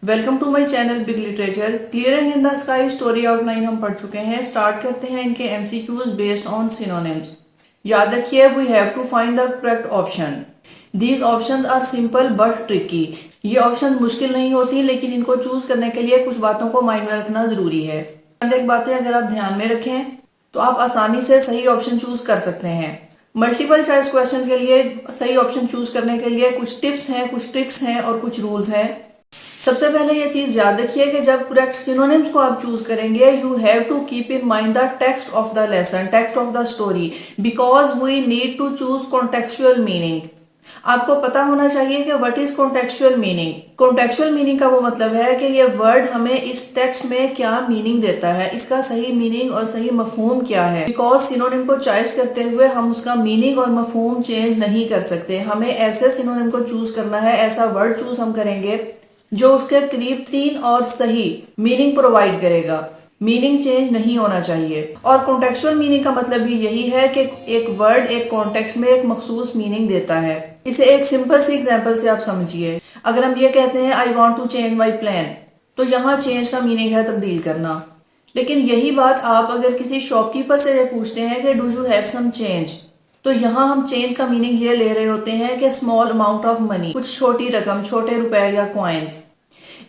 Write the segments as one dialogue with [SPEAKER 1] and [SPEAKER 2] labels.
[SPEAKER 1] Welcome to my channel big literature. Clearing in the sky story outline हम पढ़ चुके हैं। स्टार्ट करते हैं इनके एमसीक्यूज बेस्ड ऑन सिनोनिम्स। याद रखिए we have to find the correct option. These options are simple but tricky. ये ऑप्शन मुश्किल नहीं होती, लेकिन इनको चूज करने के लिए कुछ बातों को माइंड में रखना जरूरी है। एक बातें अगर आप ध्यान में रखें तो आप आसानी से सही ऑप्शन चूज कर सकते हैं। मल्टीपल चॉइस क्वेश्चन के लिए सही ऑप्शन चूज करने के लिए कुछ टिप्स हैं, कुछ ट्रिक्स हैं और कुछ रूल्स हैं। सबसे पहले ये चीज याद रखिए कि जब करेक्ट सिनोनिम्स को आप चूज करेंगे you have to keep in mind the text of the lesson, text of the story, because we need to choose contextual meaning. आपको पता होना चाहिए कि what is contextual meaning. Contextual meaning का वो मतलब है कि ये वर्ड हमें इस टेक्स्ट में क्या मीनिंग देता है, इसका सही मीनिंग और सही मफहूम क्या है। बिकॉज सिनोनिम को चॉइस करते हुए हम उसका मीनिंग और मफहूम चेंज नहीं कर सकते। हमें ऐसे सिनोनिम को चूज करना है, ऐसा वर्ड चूज हम करेंगे जो उसके करीब तीन और सही मीनिंग प्रोवाइड करेगा। मीनिंग चेंज नहीं होना चाहिए। और कॉन्टेक्चुअल मीनिंग का मतलब भी यही है कि एक वर्ड एक कॉन्टेक्स्ट में एक मखसूस मीनिंग देता है। इसे एक सिंपल सी एग्जांपल से आप समझिए। अगर हम ये कहते हैं I want to change my plan, तो यहाँ चेंज का मीनिंग है तब्दील करना। लेकिन यही बात आप अगर किसी शॉपकीपर से पूछते हैं कि do you have some change, तो यहाँ हम चेंज का मीनिंग ये ले रहे होते हैं कि स्मॉल अमाउंट ऑफ मनी, कुछ छोटी रकम, छोटे रुपए या कॉइन्स।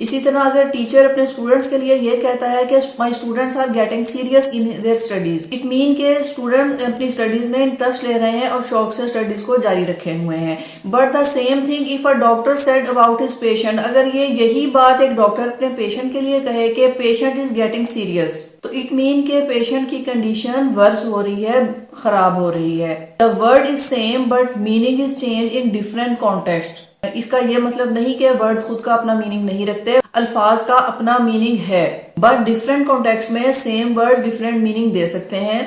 [SPEAKER 1] इसी तरह अगर टीचर अपने स्टूडेंट्स के लिए ये कहता है कि my students are getting serious in their studies, it mean के स्टूडेंट्स अपनी स्टडीज में इंटरेस्ट ले रहे हैं और शौक से स्टडीज को जारी रखे हुए हैं। But the same thing if a doctor said about his patient, अगर ये यही बात एक डॉक्टर अपने पेशेंट के लिए कहे कि पेशेंट इज गेटिंग सीरियस, तो इट मीन के पेशेंट की कंडीशन वर्स हो रही है, खराब हो रही है। The word is same but meaning is change in different context. इसका ये मतलब नहीं कि वर्ड्स खुद का अपना मीनिंग नहीं रखते, अल्फाज का अपना मीनिंग है, बट डिफरेंट कॉन्टेक्स्ट में सेम वर्ड डिफरेंट मीनिंग दे सकते हैं।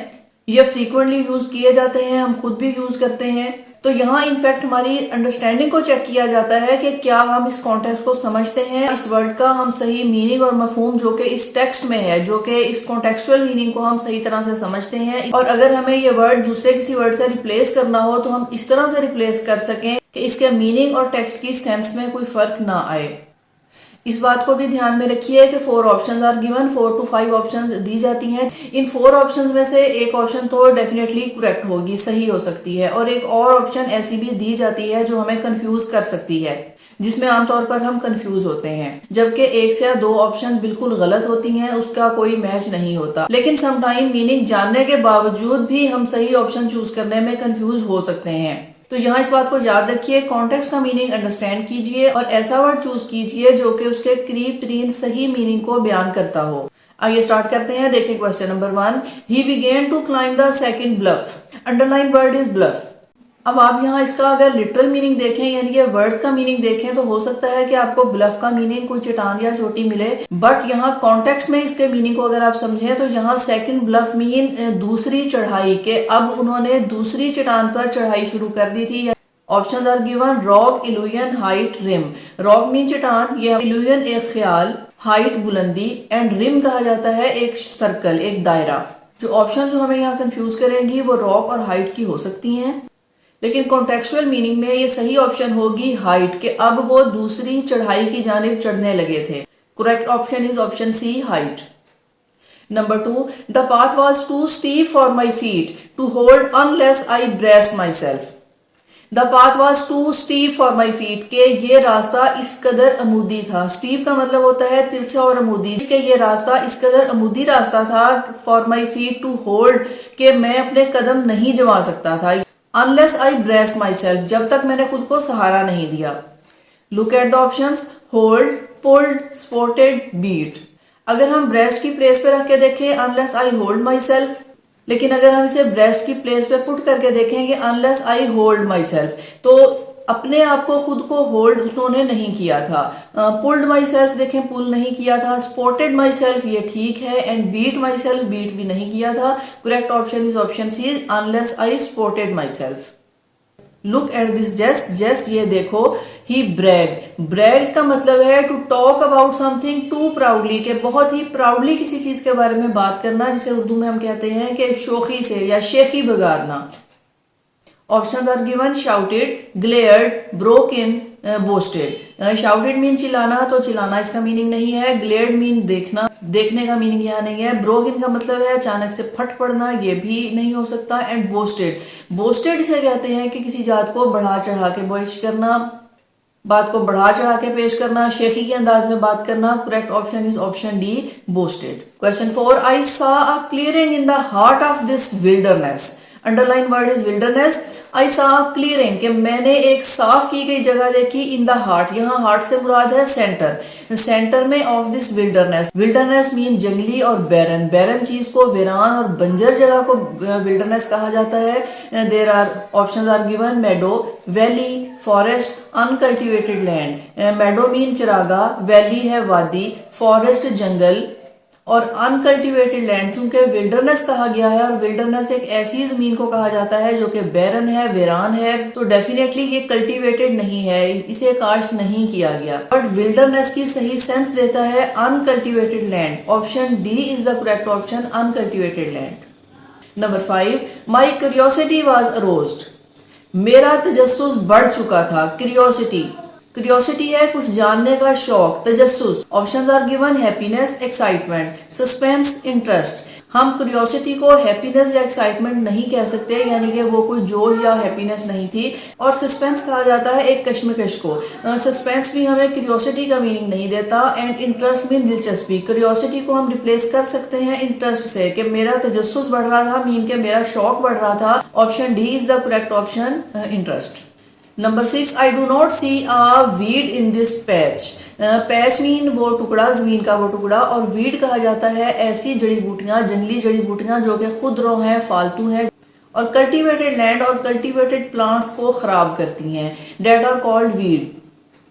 [SPEAKER 1] ये फ्रीक्वेंटली यूज किए जाते हैं, हम खुद भी यूज करते हैं। तो यहाँ इनफैक्ट हमारी अंडरस्टैंडिंग को चेक किया जाता है कि क्या हम इस कॉन्टेक्स्ट को समझते हैं, इस वर्ड का हम सही मीनिंग और मफहूम जो कि इस टेक्स्ट में है, जो कि इस कॉन्टेक्चुअल मीनिंग को हम सही तरह से समझते हैं। और अगर हमें ये वर्ड दूसरे किसी वर्ड से रिप्लेस करना हो तो हम इस तरह से रिप्लेस कर सकें कि इसके मीनिंग और टेक्स्ट की सेंस में कोई फर्क ना आए। इस बात को भी ध्यान में रखिए कि 4 options are given, 4 to 5 options दी जाती हैं। इन 4 ऑप्शंस में से एक ऑप्शन तो डेफिनेटली करेक्ट होगी, सही हो सकती है, और एक और ऑप्शन ऐसी भी दी जाती है जो हमें कंफ्यूज कर सकती है, जिसमें आमतौर पर हम कंफ्यूज होते हैं। जबकि एक से या 2 ऑप्शन बिल्कुल गलत होती हैं, उसका कोई मैच नहीं होता। लेकिन समटाइम मीनिंग जानने के बावजूद भी हम सही ऑप्शन चूज करने में कंफ्यूज हो सकते हैं। तो यहाँ इस बात को याद रखिए, कॉन्टेक्स्ट का मीनिंग अंडरस्टैंड कीजिए और ऐसा वर्ड चूज कीजिए जो कि उसके करीब तरीन सही मीनिंग को बयान करता हो। आइए स्टार्ट करते हैं। देखिए question number 1, he began to climb the second bluff. Underline word is bluff. अब आप यहाँ इसका अगर लिटरल मीनिंग देखें, यानी कि वर्ड्स का मीनिंग देखें, तो हो सकता है कि आपको ब्लफ का मीनिंग कोई चट्टान या चोटी मिले। बट यहाँ कॉन्टेक्स्ट में इसके मीनिंग को अगर आप समझें तो यहाँ सेकंड ब्लफ मीन दूसरी चढ़ाई, के अब उन्होंने दूसरी चट्टान पर चढ़ाई शुरू कर दी थी। Options are given rock, illusion, height, rim. Rock mean चट्टान, ये इल्यूजन एक ख्याल, हाइट बुलंदी, एंड रिम कहा जाता है एक सर्कल, एक दायरा। जो ऑप्शन जो हमें यहाँ कंफ्यूज करेंगी वो रॉक और हाइट की हो सकती हैं, लेकिन कॉन्टेक्चुअल मीनिंग में ये सही ऑप्शन होगी हाइट, के अब वो दूसरी चढ़ाई की जानिब चढ़ने लगे थे। Correct option is option C, height. Number 2, the path was too steep for my feet to hold unless I braced myself. The path was too steep for my feet, के ये रास्ता इस कदर अमूदी था। स्टीप का मतलब होता है तिरछा और अमूदी, के ये रास्ता इस कदर अमूदी रास्ता था for my feet to hold, के मैं अपने कदम नहीं जमा सकता था। Unless I braced myself, जब तक मैंने खुद को सहारा नहीं दिया। Look at the options, hold, pulled, supported, beat. अगर हम ब्रेस्ट की प्लेस पे रख के देखें unless I hold myself, लेकिन अगर हम इसे ब्रेस्ट की प्लेस पे पुट करके देखेंगे unless I hold my self, तो अपने आप को खुद को होल्ड उन्होंने नहीं किया था। पुल्ड माई सेल्फ देखें, पुल नहीं किया था। स्पोर्टेड माई सेल्फ ये ठीक है, and beat myself, beat भी नहीं किया था। Correct option is option C, unless I sported myself. Look at this jest, jest ये देखो, ही ब्रैग। ब्रैग का मतलब है to talk about something to proudly, के बहुत ही प्राउडली किसी चीज के बारे में बात करना, जिसे उर्दू में हम कहते हैं कि शोखी से या शेखी बगारना। Options are given, shouted, glared, broke in, boasted. Shouted mean चिल्लाना, तो चिल्लाना इसका मीनिंग नहीं है। ग्लेयर्ड मीन देखना, देखने का मीनिंग यहाँ नहीं है। ब्रोक इन का मतलब है अचानक से फट पड़ना, ये भी नहीं हो सकता। एंड बोस्टेड, बोस्टेड इसे कहते हैं कि किसी बात को बढ़ा चढ़ा के पेश करना, बात को बढ़ा चढ़ा के पेश करना, शेखी के अंदाज में बात करना। Correct option is option D, boasted. Question 4, I saw a clearing in the heart of this wilderness. Underline word is wilderness. I saw clearing, कि मैंने एक साफ की गई जगह देखी। इन द हार्ट, यहाँ हार्ट से मुराद है सेंटर, सेंटर में of this wilderness. Wilderness mean जंगली और बैरन, बैरन चीज को, वीरान और बंजर जगह को विल्डरनेस कहा जाता है। There are options are given, meadow, valley, forest, uncultivated land. Meadow mean चरागा, वैली है वादी, फॉरेस्ट जंगल, और अनकल्टिवेटेड लैंड चूंकि विल्डरनेस कहा गया है, और विल्डरनेस एक ऐसी जमीन को कहा जाता है जो कि बैरन है, वीरान है, तो डेफिनेटली ये कल्टिवेटेड नहीं है, इसे कास्ट नहीं किया गया। बट विल्डरनेस की सही सेंस देता है uncultivated land. Option D is the correct option, uncultivated land. Number 5, my curiosity was aroused. मेरा तजस्सुस बढ़ चुका था। क्यूरियोसिटी, क्यूरियोसिटी है कुछ जानने का शौक, तजस्सुस। Options are given, happiness, excitement, suspense, interest. हम क्यूरियोसिटी को हैप्पीनेस या एक्साइटमेंट नहीं कह सकते, यानी कि वो कोई जोश या हैप्पीनेस नहीं थी। और सस्पेंस कहा जाता है एक कश्मकश को। सस्पेंस भी हमें क्यूरियोसिटी का मीनिंग नहीं देता। एंड इंटरेस्ट मीन दिलचस्पी। क्यूरियोसिटी को हम रिप्लेस कर सकते हैं इंटरेस्ट से, कि मेरा तजस्सुस बढ़ रहा था मीन के मेरा शौक बढ़ रहा था। Option D is the correct option, interest. Number 6, I do not see a weed in this patch. Patch mean वो टुकड़ा, जमीन का वो टुकड़ा, और वीड कहा जाता है ऐसी जड़ी बूटियां, जंगली जड़ी बूटियां जो कि खुदरो हैं, फालतू हैं, और कल्टिवेटेड लैंड और कल्टिवेटेड प्लांट्स को खराब करती हैं। They are called weed.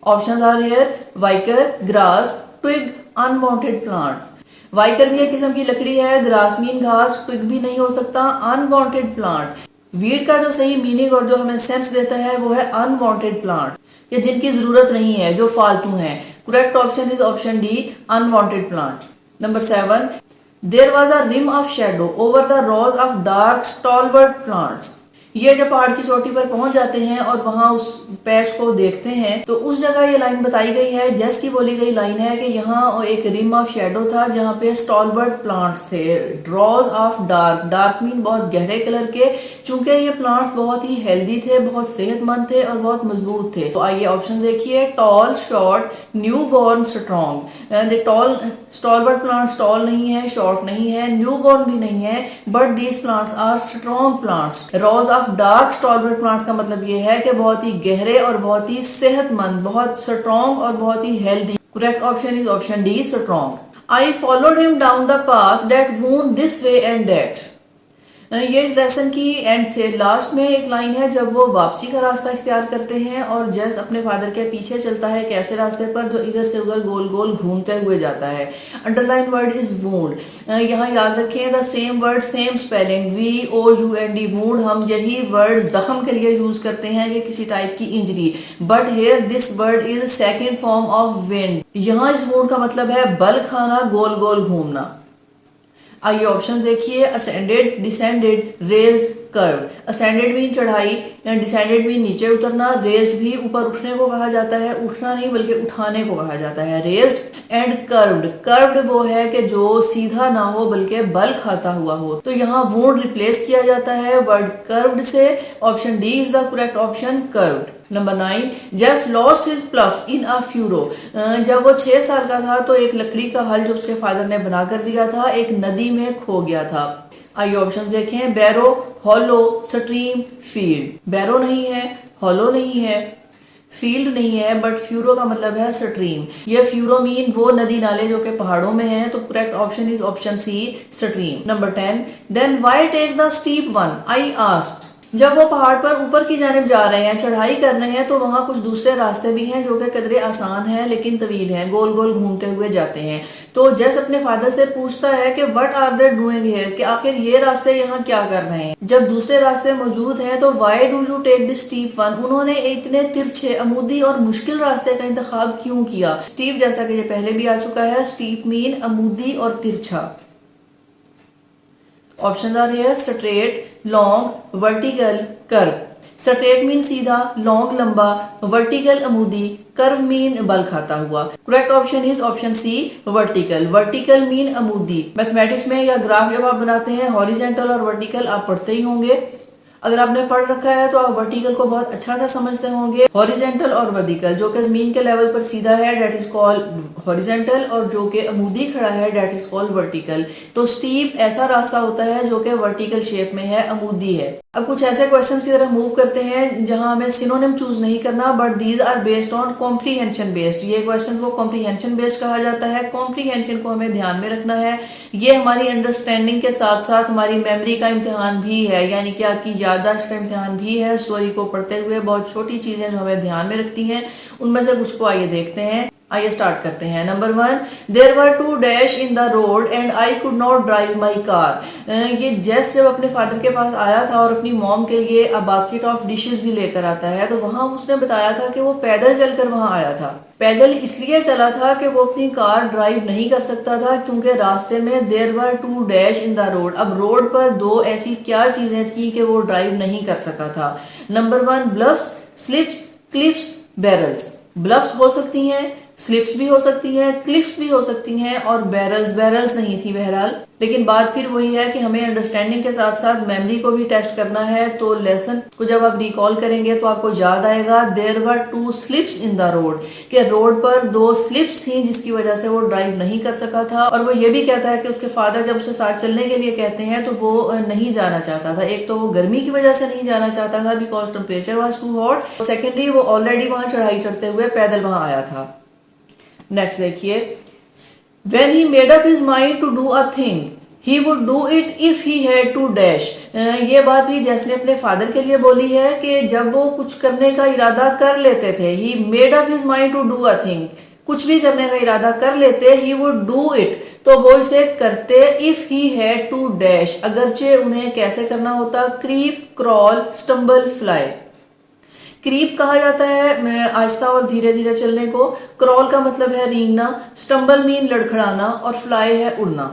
[SPEAKER 1] Option are here, wicker, grass, twig, unwanted plants. Wicker भी एक किस्म की लकड़ी है, ग्रास मीन घास, ट्विग भी नहीं हो सकता, अनवांटेड प्लांट। वीड का जो सही मीनिंग और जो हमें सेंस देता है वो है अनवांटेड प्लांट्स, या जिनकी जरूरत नहीं है, जो फालतू हैं। Correct option is option D, unwanted plant. Number 7, there was a rim of shadow over the rows of dark stalwart plants. ये जब पहाड़ की चोटी पर पहुंच जाते हैं और वहां उस पैच को देखते हैं, तो उस जगह ये लाइन बताई गई है, जैस की बोली गई लाइन है कि यहाँ एक रिम ऑफ शेडो था जहाँ पे स्टॉलवर्ट प्लांट्स थे। Draws of dark, dark mean बहुत गहरे कलर के, चूंकि ये प्लांट्स बहुत ही हेल्दी थे, बहुत सेहतमंद थे और बहुत मजबूत थे। तो आइए ऑप्शन देखिए, tall, short, newborn, strong. Tall, stalwart plants tall नहीं है, शॉर्ट नहीं है, न्यू बॉर्न भी नहीं है, but these plants are strong plants. Rows of dark stalwart plants का मतलब ये है कि बहुत ही गहरे और बहुत ही सेहतमंद, बहुत स्ट्रॉन्ग और बहुत ही healthy. Correct option is option D, strong. I followed him down the path that wound this way and that. ये इस लेसन की एंड से लास्ट में एक लाइन है जब वो वापसी का रास्ता इख्तियार करते हैं और जैस अपने फादर के पीछे चलता है, कैसे रास्ते पर, जो इधर से उधर गोल गोल घूमते हुए जाता है। Underline word is wound. यहाँ याद रखें, the same word same spelling, VOUND, wound. हम यही वर्ड जख्म के लिए यूज करते हैं कि किसी टाइप की injury, but here this word is second form of wind. यहाँ इस वूंड का मतलब है बल खाना, गोल गोल घूमना। आइए ऑप्शन देखिए, ascended, descended, raised, curved. Ascended mean चढ़ाई, डिसेंडेड मीन नीचे उतरना, रेज्ड भी ऊपर उठने को कहा जाता है, उठना नहीं बल्कि उठाने को कहा जाता है, रेज्ड। एंड कर्व्ड, कर्व्ड वो है कि जो सीधा ना हो बल्कि बल खाता हुआ हो। तो यहाँ वुड रिप्लेस किया जाता है वर्ड कर्व्ड से। Option D is the correct option, curved. Number 9, just lost his प्लफ in a furrow. जब वो 6 साल का था तो एक लकड़ी का हल जो उसके फादर ने बना कर दिया था एक नदी में खो गया था। आइए ऑप्शन देखें, बैरो, हॉलो, स्ट्रीम, फील्ड। बैरो नहीं है, हॉलो नहीं है, फील्ड नहीं है, बट फ्यूरो का मतलब है स्ट्रीम। ये फ्यूरो मीन वो नदी नाले जो के पहाड़ों में है, तो correct option is option C, stream. Number 10, then why take the steep one, I asked. जब वो पहाड़ पर ऊपर की जानिब जा रहे हैं, चढ़ाई कर रहे हैं, तो वहां कुछ दूसरे रास्ते भी हैं जो कि कदरे आसान हैं लेकिन तवील हैं, गोल गोल घूमते हुए जाते हैं। तो जैस अपने फादर से पूछता है कि what are they doing here, कि आखिर ये रास्ते यहाँ क्या कर रहे हैं जब दूसरे रास्ते मौजूद हैं। तो why do you take this steep one, उन्होंने इतने तिरछे, अमूदी और मुश्किल रास्ते का इंतखाब क्यों किया। स्टीप जैसा कि ये पहले भी आ चुका है, स्टीप मीन अमूदी और तिरछा। Options are here, straight, long, vertical, curve. Straight mean सीधा, लॉन्ग लंबा, वर्टिकल अमूदी, कर्व मीन बल खाता हुआ। Correct option is option C vertical. Vertical mean अमूदी। मैथमेटिक्स में या ग्राफ जब आप बनाते हैं हॉरिजेंटल और वर्टिकल आप पढ़ते ही होंगे। अगर आपने पढ़ रखा है तो आप वर्टिकल को बहुत अच्छा सा समझते होंगे। हॉरिजेंटल और वर्टिकल, जो कि जमीन के लेवल पर सीधा है डेट इज कॉल्ड हॉरिजेंटल, और जो कि अमूदी खड़ा है डेट इज कॉल्ड वर्टिकल। तो स्टीप ऐसा रास्ता होता है जो कि वर्टिकल शेप में है, अमूदी है। अब कुछ ऐसे क्वेश्चंस की तरफ मूव करते हैं जहां हमें सिनोनिम चूज नहीं करना, but these are based on comprehension based. ये क्वेश्चंस को कॉम्प्रीहेंशन बेस्ड कहा जाता है। कॉम्प्रीहेंशन को हमें ध्यान में रखना है। ये हमारी अंडरस्टैंडिंग के साथ साथ हमारी मेमोरी का इम्तिहान भी है, यानी कि आपकी याददाश्त का इम्तिहान भी है। स्टोरी को पढ़ते हुए बहुत छोटी चीजें जो हमें ध्यान में रखती हैं, उनमें से कुछ को आइए देखते हैं। आइए स्टार्ट करते हैं। Number 1, there were 2 dash in the road and I could not drive my car. ये जेस जब अपने फादर के पास आया था और अपनी मॉम के लिए अ बास्केट ऑफ डिशेस भी लेकर आता है, तो वहां उसने बताया था कि वो पैदल चलकर वहां आया था। पैदल इसलिए चला था कि वो अपनी कार ड्राइव नहीं कर सकता था, क्योंकि रास्ते में there were 2 dash in the road. अब रोड पर 2 ऐसी क्या चीजें थी कि वो ड्राइव नहीं कर सका था। Number 1, bluffs, slips, cliffs, barrels. Bluffs हो सकती हैं, स्लिप्स भी हो सकती हैं, क्लिफ्स भी हो सकती हैं, और बैरल्स नहीं थी बहरहाल। लेकिन बात फिर वही है कि हमें अंडरस्टैंडिंग के साथ साथ मेमोरी को भी टेस्ट करना है। तो लेसन को जब आप रिकॉल करेंगे तो आपको याद आएगा there were 2 slips in the road, कि रोड पर 2 स्लिप्स थी जिसकी वजह से वो ड्राइव नहीं कर सका था। और वो ये भी कहता है कि उसके फादर जब उसे साथ चलने के लिए कहते हैं तो वो नहीं जाना चाहता था। एक तो वो गर्मी की वजह से नहीं जाना चाहता था because temperature was too hot, secondly वो ऑलरेडी वहां चढ़ाई चढ़ते हुए पैदल वहां आया था। नेक्स्ट देखिए, when he made up his mind to do a thing, he would do it if he had to dash। ये बात भी जैसे अपने फादर के लिए बोली है कि जब वो कुछ करने का इरादा कर लेते थे, he made up his mind to do a thing, कुछ भी करने का इरादा कर लेते, he would do it, तो वो इसे करते if he had to dash, अगरचे उन्हें कैसे करना होता, creep, crawl, stumble, fly। Creep कहा जाता है आहिस्ता और धीरे धीरे चलने को, क्रॉल का मतलब है रेंगना, स्टम्बल मीन लड़खड़ाना, और फ्लाई है उड़ना।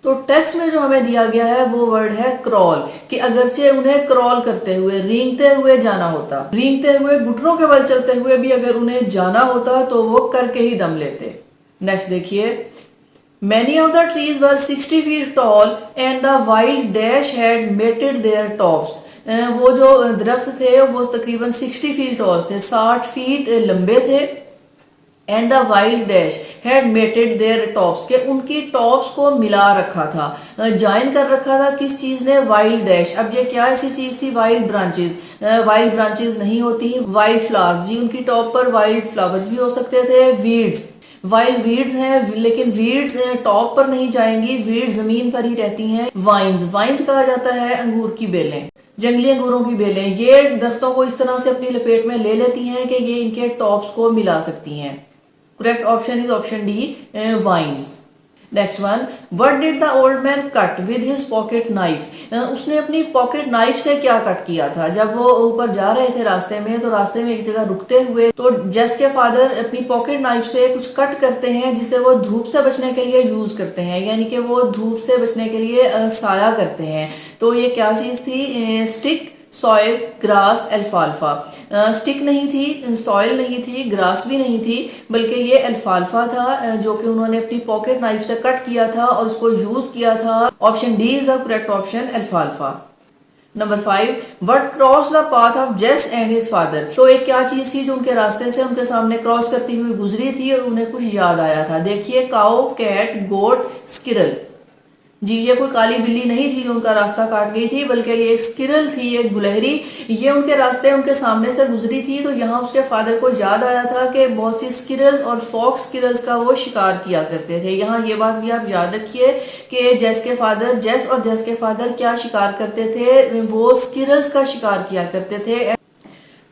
[SPEAKER 1] तो टेक्स्ट में जो हमें दिया गया है वो वर्ड है क्रॉल, कि अगरचे उन्हें क्रॉल करते हुए, रेंगते हुए जाना होता, रेंगते हुए घुटनों के बल चलते हुए भी अगर उन्हें जाना होता तो वो करके ही दम लेते। नेक्स्ट देखिए, Many of the trees were 60 feet tall and the wild dash had matted their tops। वो जो दरख्त थे वो तकरीबन 60 फीट टॉल थे, 60 फीट लंबे थे। And the wild dash had matted their tops, के उनकी टॉप्स को मिला रखा था, ज्वाइन कर रखा था। किस चीज ने, वाइल्ड डैश। अब ये क्या ऐसी चीज थी, वाइल्ड ब्रांचेस। वाइल्ड ब्रांचेस नहीं होती, वाइल्ड फ्लावर जी, उनकी टॉप पर वाइल्ड फ्लावर्स भी हो सकते थे। वीड्स, वाइल्ड वीड्स हैं, लेकिन वीड्स टॉप पर नहीं जाएंगी, वीड्स जमीन पर ही रहती हैं। वाइन्स, वाइन्स कहा जाता है अंगूर की बेलें, जंगली अंगूरों की बेलें। ये दरख्तों को इस तरह से अपनी लपेट में ले लेती हैं कि ये इनके टॉप्स को मिला सकती हैं। Correct option is option D, vines. Next one, what did the old man cut with his pocket knife. उसने अपनी पॉकेट नाइफ से क्या कट किया था। जब वो ऊपर जा रहे थे रास्ते में, तो रास्ते में एक जगह रुकते हुए तो जेस के फादर अपनी पॉकेट नाइफ से कुछ कट करते हैं जिसे वो धूप से बचने के लिए यूज करते हैं, यानी कि वो धूप से बचने के लिए साया करते हैं। तो ये क्या चीज थी, स्टिक, सॉइल, ग्रास, अल्फाल्फा। स्टिक नहीं थी, सॉइल नहीं थी, ग्रास भी नहीं थी, बल्कि ये अल्फाल्फा था जो कि उन्होंने अपनी पॉकेट नाइफ से कट किया था और उसको यूज किया था। Option D is the correct option, अल्फाल्फा। Number 5, what cross the path of Jess and his father. तो एक क्या चीज थी जो उनके रास्ते से उनके सामने क्रॉस करती हुई गुजरी थी और उन्हें कुछ याद आया था। देखिए, काऊ, कैट, गोट, स्किरल। जी, ये कोई काली बिल्ली नहीं थी जो उनका रास्ता काट गई थी, बल्कि ये एक स्किरल थी, एक गुलहरी। ये उनके रास्ते उनके सामने से गुजरी थी, तो यहाँ उसके फादर को याद आया था कि बहुत सी स्किरल्स और फॉक्स स्किरल्स का वो शिकार किया करते थे। यहाँ ये बात भी आप याद रखिए कि जेस और जेस के फादर क्या शिकार करते थे, वो स्किरल्स का शिकार किया करते थे।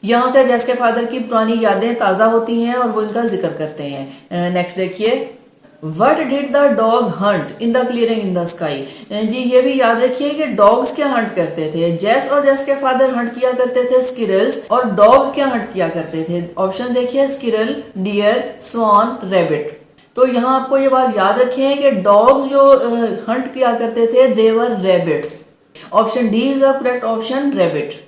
[SPEAKER 1] यहाँ से जेस के फादर की पुरानी यादें ताज़ा होती हैं और वो इनका जिक्र करते हैं। नेक्स्ट देखिए, What did the dog hunt in the clearing in the sky। जी, ये भी याद रखिए कि डॉग्स क्या हंट करते थे। जेस और जेस के फादर हंट किया करते थे स्किरल्स, और डॉग क्या हंट किया करते थे। ऑप्शन देखिए, स्किरल, डियर, स्वान, रैबिट। तो यहाँ आपको ये बात याद रखें कि डॉग्स जो हंट किया करते थे they were rabbits. Option D is the correct option, rabbit.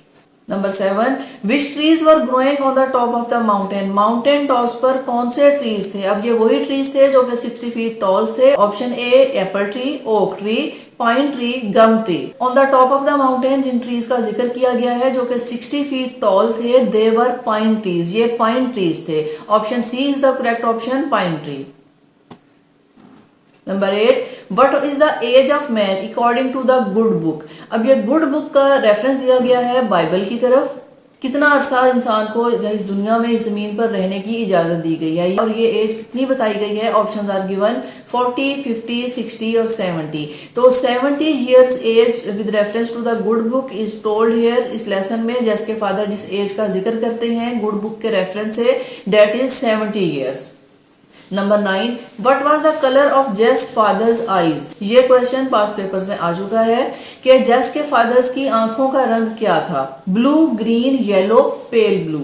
[SPEAKER 1] Number 7, which trees were growing on the top of the mountain, mountain tops पर कौन से ट्रीज थे। अब ये वही ट्रीज थे जो कि 60 फीट टॉल थे। Option A apple tree, oak tree, pine tree, gum tree. On the top of the mountain जिन ट्रीज का जिक्र किया गया है जो कि 60 फीट टॉल थे, दे वर पाइन ट्रीज, ये पाइन ट्रीज थे। Option C is the correct option, pine tree. Number 8, what is the age of man according to the good book. अब ये गुड बुक का रेफरेंस दिया गया है Bible की तरफ। कितना अरसा इंसान को इस दुनिया में, इस जमीन पर रहने की इजाजत दी गई है और ये एज कितनी बताई गई है। ऑप्शंस आर गिवन 40, 50, 60 और 70। तो 70 years age with reference to the good book is told here. इस लेसन में जेस के फादर जिस एज का जिक्र करते हैं गुड बुक के रेफरेंस से, that is 70 years. Number 9, what was the colour of Jess father's eyes. ये क्वेश्चन पास्ट पेपर्स में आ चुका है कि जेस के फादर्स की आंखों का रंग क्या था। Blue, green, yellow, pale blue.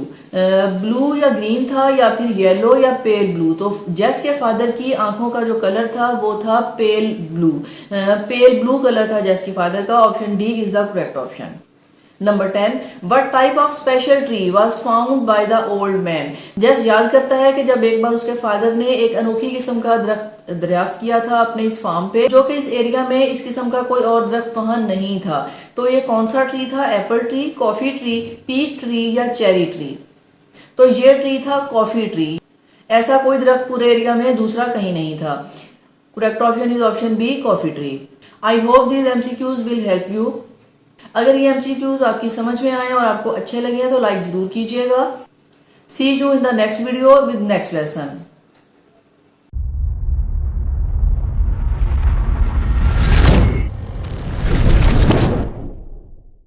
[SPEAKER 1] Blue या ग्रीन था या फिर येलो या पेल ब्लू। तो जेस के फादर की आंखों का जो कलर था वो था pale blue. Pale blue colour था जेस के फादर का। Option D is the correct option. Number 10, what type of special tree was found by the old man. जैस याद करता है कि जब एक बार उसके फादर ने एक अनोखी किस्म का दरख्त दरियाफ्त किया था अपने इस फार्म पे, जो कि इस एरिया में इस किस्म का कोई और दरख्त वहां नहीं था। तो ये कौन सा ट्री था? Apple tree, coffee tree, peach tree या चेरी ट्री। तो ये ट्री था कॉफी ट्री। ऐसा कोई दरख्त पूरे एरिया में दूसरा कहीं नहीं था। Correct option is option B, coffee tree. I hope these MCQs will help you. अगर ये एमसीक्यूज आपकी समझ में आए और आपको अच्छे लगे तो लाइक जरूर कीजिएगा। See you in the next video with next lesson.